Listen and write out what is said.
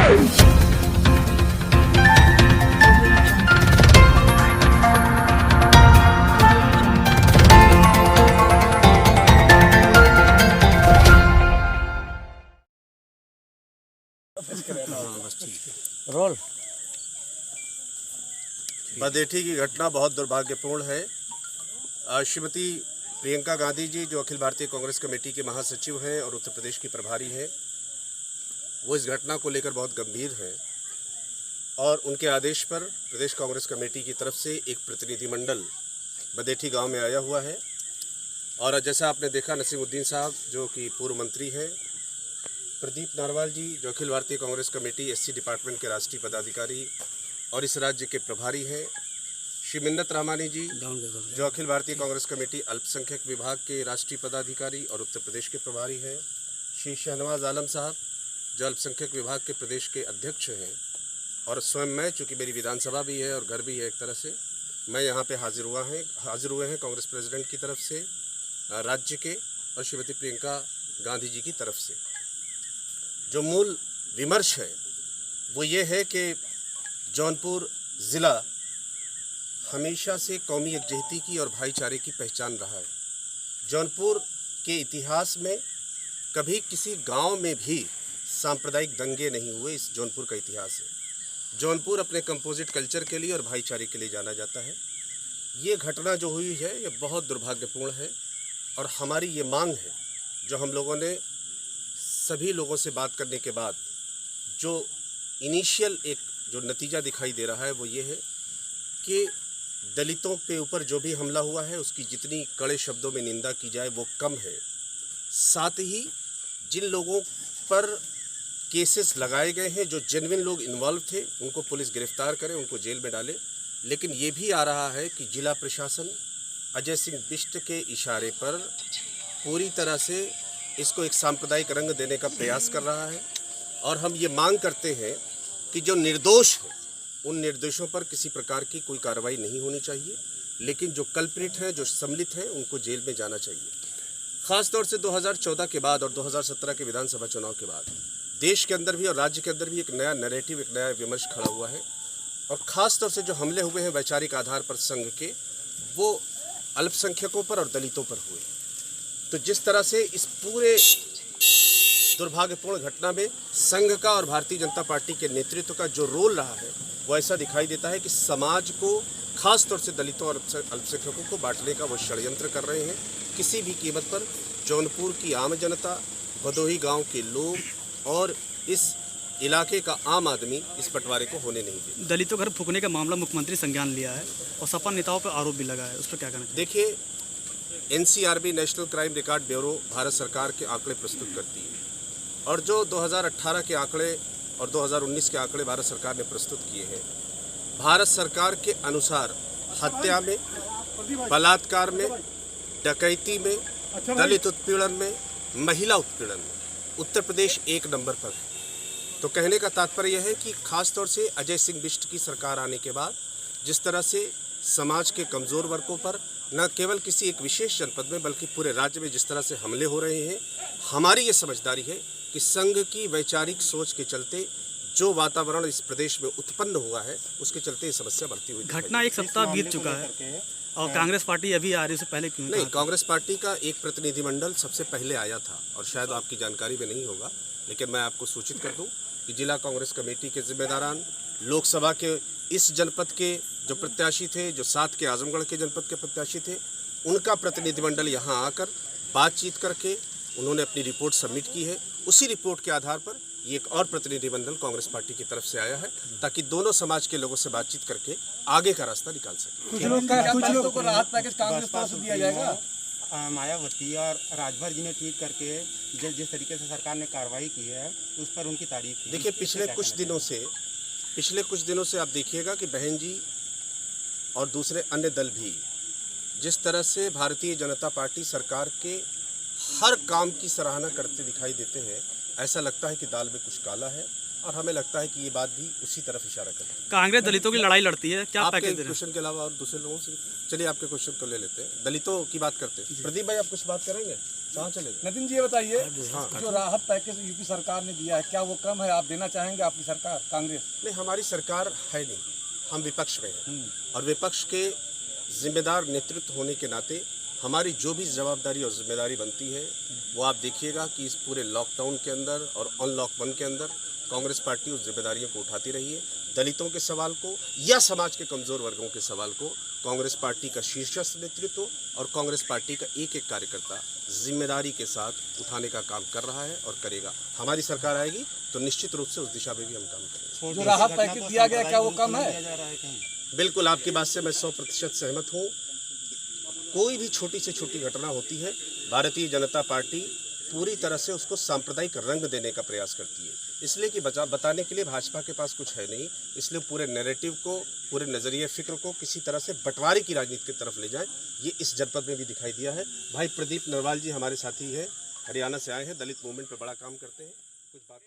Role बदेठी की घटना बहुत दुर्भाग्यपूर्ण है। श्रीमती प्रियंका गांधी जी, जो अखिल भारतीय कांग्रेस कमेटी के महासचिव हैं और उत्तर प्रदेश की प्रभारी हैं, वो इस घटना को लेकर बहुत गंभीर हैं और उनके आदेश पर प्रदेश कांग्रेस कमेटी की तरफ से एक प्रतिनिधिमंडल बदेठी गांव में आया हुआ है। और जैसा आपने देखा, नसीमुद्दीन साहब जो कि पूर्व मंत्री हैं, प्रदीप नारवाल जी जो Akhil Bharatiya Congress committee SC department के राष्ट्रीय पदाधिकारी और इस राज्य के प्रभारी हैं, श्री मिन्नत रहमानी जी जो अखिल भारतीय कांग्रेस कमेटी अल्पसंख्यक विभाग के राष्ट्रीय पदाधिकारी और उत्तर प्रदेश के प्रभारी हैं, श्री शहनवाज आलम साहब जो अल्पसंख्यक विभाग के प्रदेश के अध्यक्ष हैं, और स्वयं मैं, चूँकि मेरी विधानसभा भी है और घर भी है एक तरह से, मैं यहाँ पे हाजिर हुए हैं कांग्रेस प्रेसिडेंट की तरफ से, राज्य के, और श्रीमती प्रियंका गांधी जी की तरफ से। जो मूल विमर्श है वो ये है कि जौनपुर ज़िला हमेशा से कौमी यकजहती की और भाईचारे की पहचान रहा है। जौनपुर के इतिहास में कभी किसी गांव में भी सांप्रदायिक दंगे नहीं हुए। इस जौनपुर का इतिहास है। जौनपुर अपने कंपोजिट कल्चर के लिए और भाईचारे के लिए जाना जाता है। ये घटना जो हुई है ये बहुत दुर्भाग्यपूर्ण है और हमारी ये मांग है, जो हम लोगों ने सभी लोगों से बात करने के बाद जो इनिशियल एक जो नतीजा दिखाई दे रहा है वो ये है कि दलितों के ऊपर जो भी हमला हुआ है उसकी जितनी कड़े शब्दों में निंदा की जाए वो कम है। साथ ही जिन लोगों पर केसेस लगाए गए हैं, जो जेन्युइन लोग इन्वॉल्व थे, उनको पुलिस गिरफ्तार करे, उनको जेल में डाले। लेकिन ये भी आ रहा है कि जिला प्रशासन अजय सिंह बिष्ट के इशारे पर पूरी तरह से इसको एक सांप्रदायिक रंग देने का प्रयास कर रहा है। और हम ये मांग करते हैं कि जो निर्दोष हैं उन निर्दोषों पर किसी प्रकार की कोई कार्रवाई नहीं होनी चाहिए, लेकिन जो कल्प्रिट हैं, जो सम्मिलित हैं, उनको जेल में जाना चाहिए। ख़ास तौर से 2014 के बाद और 2017 के विधानसभा चुनाव के बाद देश के अंदर भी और राज्य के अंदर भी एक नया नैरेटिव, एक नया विमर्श खड़ा हुआ है। और ख़ास तौर से जो हमले हुए हैं वैचारिक आधार पर संघ के, वो अल्पसंख्यकों पर और दलितों पर हुए। तो जिस तरह से इस पूरे दुर्भाग्यपूर्ण घटना में संघ का और भारतीय जनता पार्टी के नेतृत्व का जो रोल रहा है वो ऐसा दिखाई देता है कि समाज को, खास तौर से दलितों और अल्पसंख्यकों को बांटने का वो षड्यंत्र कर रहे हैं। किसी भी कीमत पर जौनपुर की आम जनता, भदोही गांव के लोग और इस इलाके का आम आदमी इस बंटवारे को होने नहीं देते। दलितों घर फूकने का मामला मुख्यमंत्री संज्ञान लिया है और सपा नेताओं पर आरोप भी लगा है, उस पर क्या कहना चाहिए? देखिए, NCRB national crime record bureau Bharat सरकार के आंकड़े प्रस्तुत करती है और जो 2018 के आंकड़े और 2019 के आंकड़े भारत सरकार ने प्रस्तुत किए हैं, भारत सरकार के अनुसार हत्या में, बलात्कार में, डकैती में, दलित उत्पीड़न में, महिला उत्पीड़न में उत्तर प्रदेश 1 नंबर पर है। तो कहने का तात्पर्य यह है कि खास तौर से अजय सिंह बिष्ट की सरकार आने के बाद जिस तरह से समाज के कमज़ोर वर्गों पर न केवल किसी एक विशेष जनपद में बल्कि पूरे राज्य में जिस तरह से हमले हो रहे हैं, हमारी ये समझदारी है कि संघ की वैचारिक सोच के चलते जो वातावरण इस प्रदेश में उत्पन्न हुआ है उसके चलते ये समस्या बढ़ती हुई। घटना एक सप्ताह बीत चुका है और कांग्रेस पार्टी अभी आ रही है, उससे पहले क्यों नहीं? कांग्रेस पार्टी का एक प्रतिनिधिमंडल सबसे पहले आया था और शायद आपकी जानकारी में नहीं होगा, लेकिन मैं आपको सूचित कर दूं कि जिला कांग्रेस कमेटी के जिम्मेदारान, लोकसभा के इस जनपद के जो प्रत्याशी थे, जो 7 के आजमगढ़ के जनपद के प्रत्याशी थे, उनका प्रतिनिधिमंडल यहाँ आकर बातचीत करके उन्होंने अपनी रिपोर्ट सबमिट की है। उसी रिपोर्ट के आधार पर ये एक और प्रतिनिधिमंडल कांग्रेस पार्टी की तरफ से आया है ताकि दोनों समाज के लोगों से बातचीत करके आगे का रास्ता निकाल सके। कुछ लोग को राहत पैकेज कांग्रेस तरफ से दिया जाएगा। मायावती और राजभर जी ने ट्वीट करके जिस तरीके से सरकार ने कार्रवाई की है उस पर उनकी तारीफ की। देखिए, पिछले कुछ दिनों से आप देखिएगा कि बहन जी और दूसरे अन्य दल भी जिस तरह से भारतीय जनता पार्टी सरकार के हर काम की सराहना करते दिखाई देते हैं, ऐसा लगता है कि दाल में कुछ काला है और हमें लगता है कि ये बात भी उसी तरफ इशारा करती है। कांग्रेस दलितों की लड़ाई लड़ती है, क्या आपके क्वेश्चन के अलावा और दूसरे लोगों से, चलिए आपके क्वेश्चन को ले लेते हैं। दलितों की बात करते हैं। प्रदीप भाई, आप कुछ बात करेंगे? कहाँ चलेगा? नितिन जी ये बताइए, जो राहत पैकेज यूपी सरकार ने दिया है, क्या वो कम है? आप देना चाहेंगे आपकी सरकार, कांग्रेस? नहीं, हमारी सरकार है नहीं, हम विपक्ष में हैं और विपक्ष के जिम्मेदार नेतृत्व होने के नाते हमारी जो भी जवाबदारी और जिम्मेदारी बनती है वो आप देखिएगा कि इस पूरे लॉकडाउन के अंदर और अनलॉक 1 के अंदर कांग्रेस पार्टी उस जिम्मेदारियों को उठाती रही है। दलितों के सवाल को या समाज के कमज़ोर वर्गों के सवाल को कांग्रेस पार्टी का शीर्षस्थ नेतृत्व और कांग्रेस पार्टी का एक एक कार्यकर्ता जिम्मेदारी के साथ उठाने का काम कर रहा है और करेगा। हमारी सरकार आएगी तो निश्चित रूप से उस दिशा में भी हम काम करेंगे। जो राहत पैकेज दिया गया, क्या वो कम है? बिल्कुल, आपकी बात से मैं 100% सहमत हूँ। कोई भी छोटी से छोटी घटना होती है, भारतीय जनता पार्टी पूरी तरह से उसको सांप्रदायिक रंग देने का प्रयास करती है, इसलिए कि बताने के लिए भाजपा के पास कुछ है नहीं, इसलिए पूरे नैरेटिव को, पूरे नज़रिए फ़िक्र को किसी तरह से बंटवारे की राजनीति की तरफ ले जाएं। ये इस जनपद में भी दिखाई दिया है। भाई प्रदीप नरवाल जी हमारे साथी है, हरियाणा से आए हैं, दलित मूवमेंट पर बड़ा काम करते हैं, कुछ बात